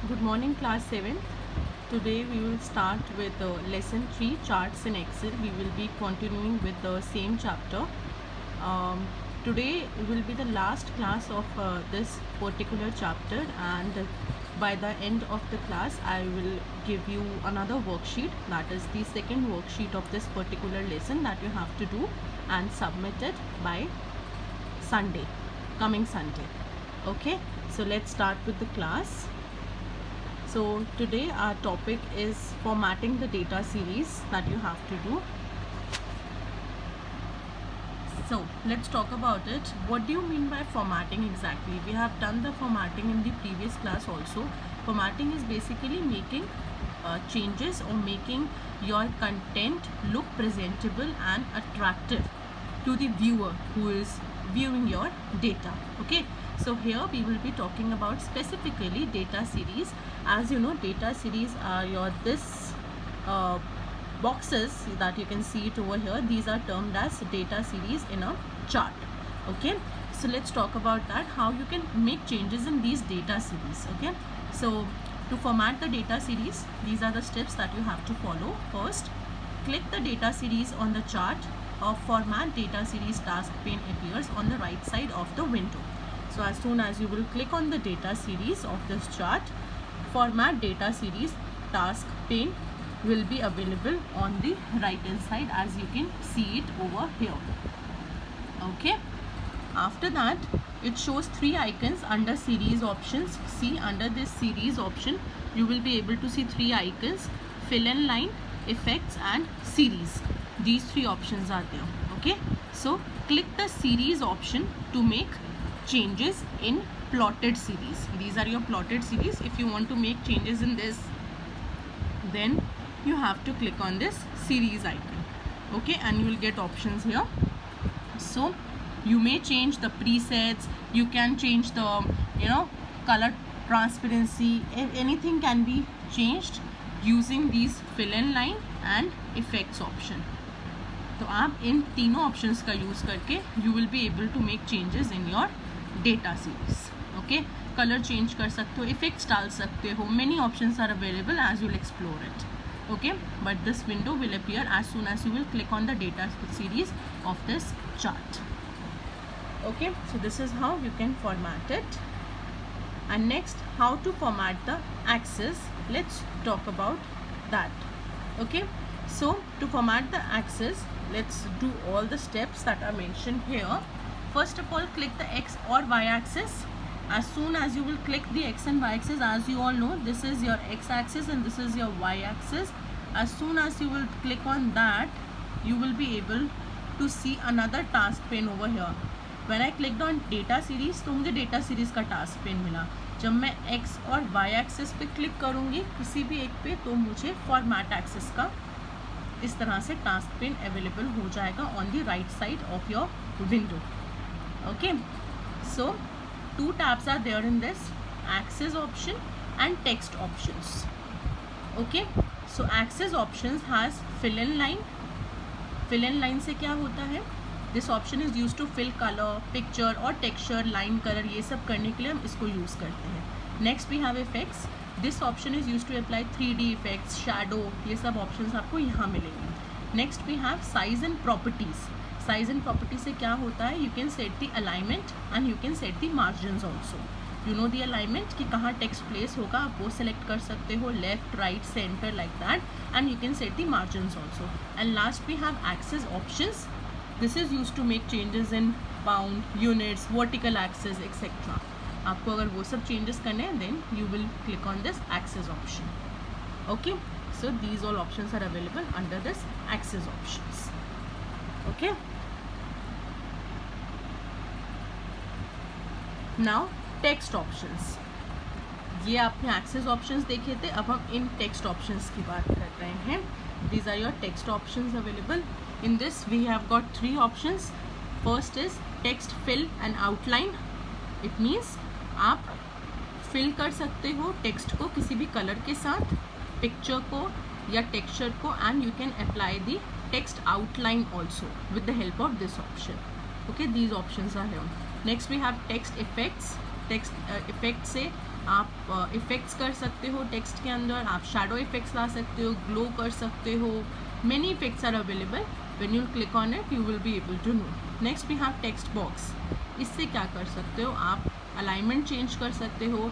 Good morning, class 7th. Today we will start with lesson 3, charts in Excel. We will be continuing with the same chapter. Today will be the last class of this particular chapter, and by the end of the class I will give you another worksheet, that is the second worksheet of this particular lesson, that you have to do and submit it by Sunday, coming Sunday. Okay, so let's start with the class. So today our topic is formatting the data series that you have to do. So let's talk about it. What do you mean by formatting exactly? We have done the formatting in the previous class also. Formatting is basically making changes or making your content look presentable and attractive to the viewer who is viewing your data. Okay, so here we will be talking about specifically data series. As you know, data series are your boxes that you can see it over here. These are termed as data series in a chart. Okay, so let's talk about that, how you can make changes in these data series. Okay, so to format the data series, these are the steps that you have to follow. First, click the data series on the chart. Of format data series task pane appears on the right side of the window. So as soon as you will click on the data series of this chart, format data series task pane will be available on the right hand side, as you can see it over here. Okay, after that it shows three icons under series options. See, under this series option you will be able to see three icons: fill in line, effects and series. These three options are there. Okay, so click the series option to make changes in plotted series. These are your plotted series. If you want to make changes in this, then you have to click on this series icon. Okay, and you will get options here. So you may change the presets, you can change the color transparency, anything can be changed using these fill in line and effects option. तो आप इन तीनों options का use करके you will be able to make changes in your data series. Okay, colour change कर सकते हो, effects डाल सकते हो, many options are available as you will explore it. Okay, but this window will appear as soon as you will click on the data series of this chart. Okay, so this is how you can format it. And next, how to format the axis. Let's talk about that. Okay, so to format the axis, let's do all the steps that are mentioned here. First of all, click the X or Y axis. As soon as you will click the X and Y axis, as you all know, this is your X axis and this is your Y axis. As soon as you will click on that, you will be able to see another task pane over here. When I clicked on data series, तो मुझे data series का task pane मिला. जब मैं X और Y axis पे click करूँगी किसी भी एक पे, तो मुझे format axis का इस तरह से task pane available हो जाएगा on the right side of your window. Okay, so two tabs are there in this: axis option and text options. Okay, so axis options has fill in line. Fill in line से क्या होता है? This option is used to fill color, picture और texture, line color, ये सब करने के लिए हम इसको यूज़ करते हैं. Next we have effects. This option is used to apply 3D effects, shadow, ये सब options आपको यहाँ मिलेंगे. Next we have size and properties. Size and property से क्या होता है? You can set the alignment and you can set the margins also. You know the alignment कि कहाँ text place होगा, आप वो select कर सकते हो, left, right, center, like that, and you can set the margins also. And last we have axis options. This is used to make changes in pound, units, vertical axis, etc. आपको अगर वो सब changes करने हैं, then you will click on this axis option. Okay, so these all options are available under this axis options. Okay. Now text options. ये आपने access options देखे थे, अब हम इन टेक्स्ट ऑप्शंस की बात कर रहे हैं. These are your text options available. In this we have got three options. First is text fill and outline. It means आप फिल कर सकते हो टेक्स्ट को किसी भी कलर के साथ, पिक्चर को या टेक्सचर को, and you can apply the text outline also with the help of this option. Okay, these options are here. Next we have text effects. Text effect से आप इफ़ेक्ट्स कर सकते हो टेक्स्ट के अंदर, आप शैडो इफ़ेक्ट्स ला सकते हो, ग्लो कर सकते हो, many effects are available. When you click on it, you will be able to know. Next we have text box. इससे क्या कर सकते हो आप, अलाइनमेंट चेंज कर सकते हो,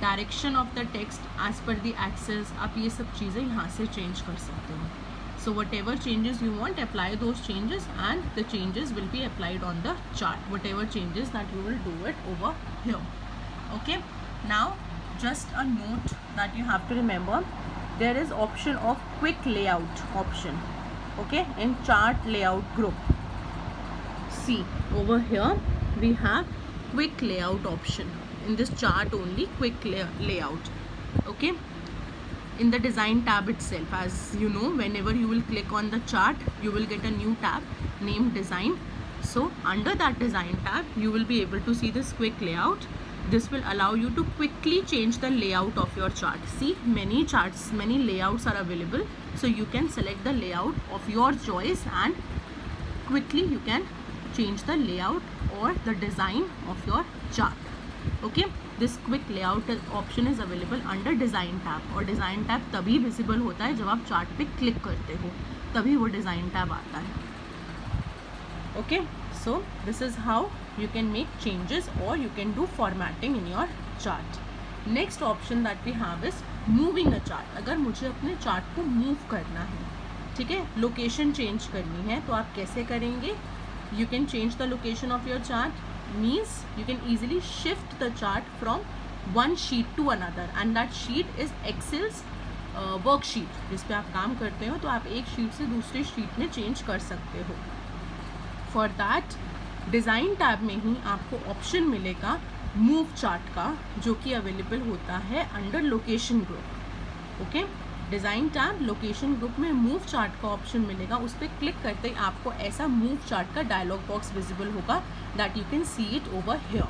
direction of the text as per the axis, आप ये सब चीज़ें यहाँ से चेंज कर सकते हो. So whatever changes you want, apply those changes and the changes will be applied on the chart. Whatever changes that you will do it over here. Okay. Now just a note that you have to remember. There is option of quick layout option. Okay. In chart layout group. See over here we have quick layout option. In this chart only quick layout. Okay. In the design tab itself, as you know, whenever you will click on the chart, you will get a new tab named design. So under that design tab you will be able to see this quick layout. This will allow you to quickly change the layout of your chart. See, many charts, many layouts are available, so you can select the layout of your choice and quickly you can change the layout or the design of your chart. Okay. This quick layout option is available under design tab, और design tab तभी visible होता है जब आप chart पे click करते हो, तभी वो डिज़ाइन टैब आता है. Okay. So this is how you can make changes और you can do formatting in your chart. Next option that we have is moving a chart. अगर मुझे अपने चार्ट को मूव करना है, ठीक है, लोकेशन चेंज करनी है, तो आप कैसे करेंगे? You can change the location of your chart. Means you can easily shift the chart from one sheet to another, and that sheet is Excel's worksheet. जिस पे आप काम करते हो तो आप एक शीट से दूसरी शीट में चेंज कर सकते हो. फॉर दैट डिज़ाइन टैब में ही आपको ऑप्शन मिलेगा मूव चार्ट का, जो कि अवेलेबल होता है under location group. Okay. Design tab location group में मूव चार्ट का ऑप्शन मिलेगा. उस पर क्लिक करते ही आपको ऐसा मूव चार्ट का डायलॉग बॉक्स विजिबल होगा, that you can see it over here.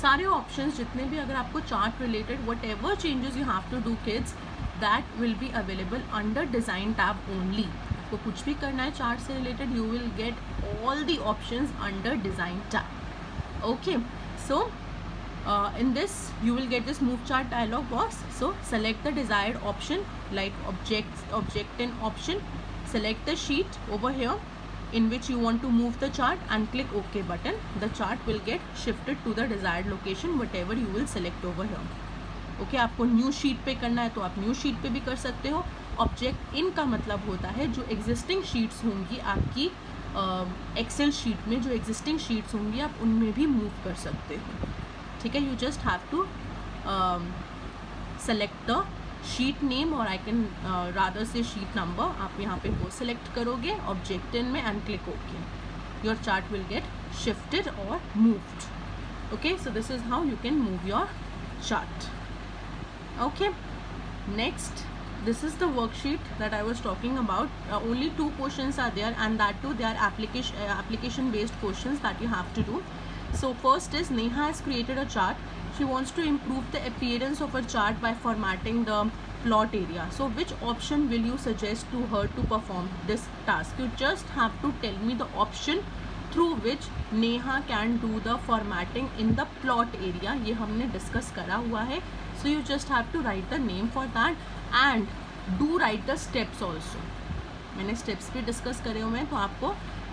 सारे ऑप्शंस जितने भी अगर आपको chart related whatever changes you have to do kids, that will be available under design tab only. आपको कुछ भी करना है चार्ट से related, you will get all the options under design tab. Okay. So in this you will get this move chart dialog box. So select the desired option like object and option, select the sheet over here in which you want to move the chart and click OK button. The chart will get shifted to the desired location whatever you will select over here. Okay, आपको new sheet पे करना है तो आप new sheet पे भी कर सकते हो. ऑब्जेक्ट इन का मतलब होता है जो एग्जिस्टिंग शीट्स होंगी आपकी एक्सेल शीट में, जो एग्जिस्टिंग शीट्स होंगी आप उनमें भी मूव कर सकते हो. ठीक है. You just have to select the sheet name और I can rather say sheet number. आप यहाँ पे वो सेलेक्ट करोगे ऑब्जेक्ट इन में and click okay. Your chart will get shifted और moved. Okay. So this is how you can move your chart. Okay. Next, this is the worksheet that I was talking about. Only 2 questions are there, and that too they are application based questions that you have to do. So first is Neha has created a chart. She wants to improve the appearance of a chart by formatting the plot area. So which option will you suggest to her to perform this task? You just have to tell me the option through which Neha can do the formatting in the plot area. ये हमने discuss करा हुआ है. So you just have to write the name for that and do write the steps also. मैंने steps भी discuss करे हुए हैं, तो आपको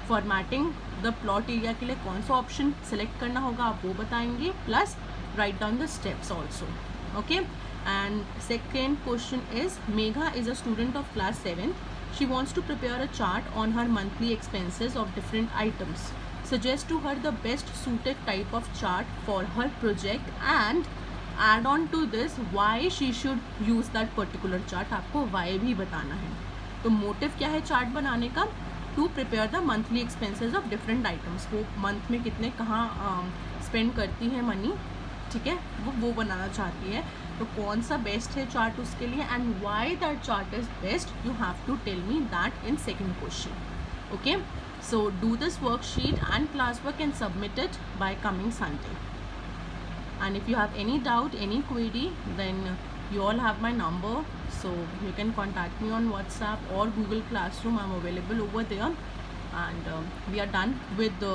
formatting the plot area के लिए कौन सा ऑप्शन सेलेक्ट करना होगा आप वो बताएंगे, plus write down the steps also. Okay. And second question is Megha is a student of class 7th. She wants to prepare a chart on her monthly expenses of different items. Suggest to her the best suited type of chart for her project and add on to this why she should use that particular chart. आपको why भी बताना है. तो motive क्या है chart बनाने का? To prepare the monthly expenses of different items. वो मंथ में कितने कहाँ स्पेंड करती है मनी, ठीक है, वो बनाना चाहती है. तो कौन सा बेस्ट है चार्ट उसके लिए and why that chart is best, you have to tell me that in second question. Okay. So do this worksheet and class work and submit it by coming Sunday. And if you have any doubt, any query, then you all have my number, so you can contact me on WhatsApp or Google Classroom. I'm available over there. And we are done with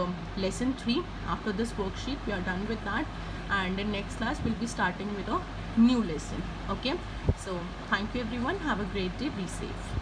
lesson 3. After this worksheet we are done with that, and in next class we'll be starting with a new lesson. Okay, so thank you everyone, have a great day, be safe.